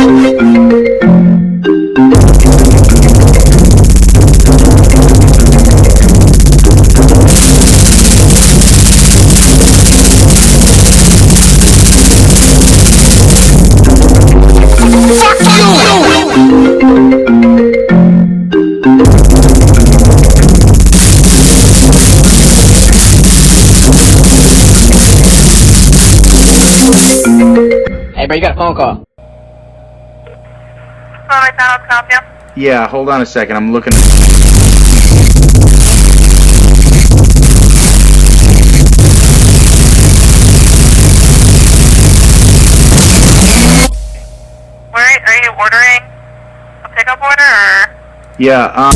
Hey bro, you got a phone call. Yeah, hold on a second, I'm looking. Where are you ordering a pickup order or? Yeah,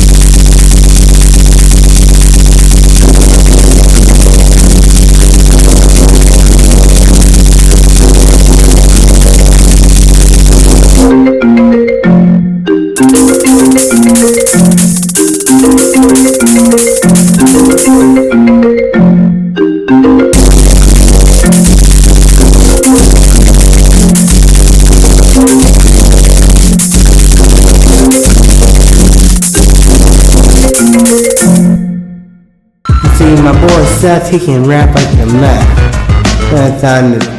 See, my boy Seth, he can rap like a meth. That's on the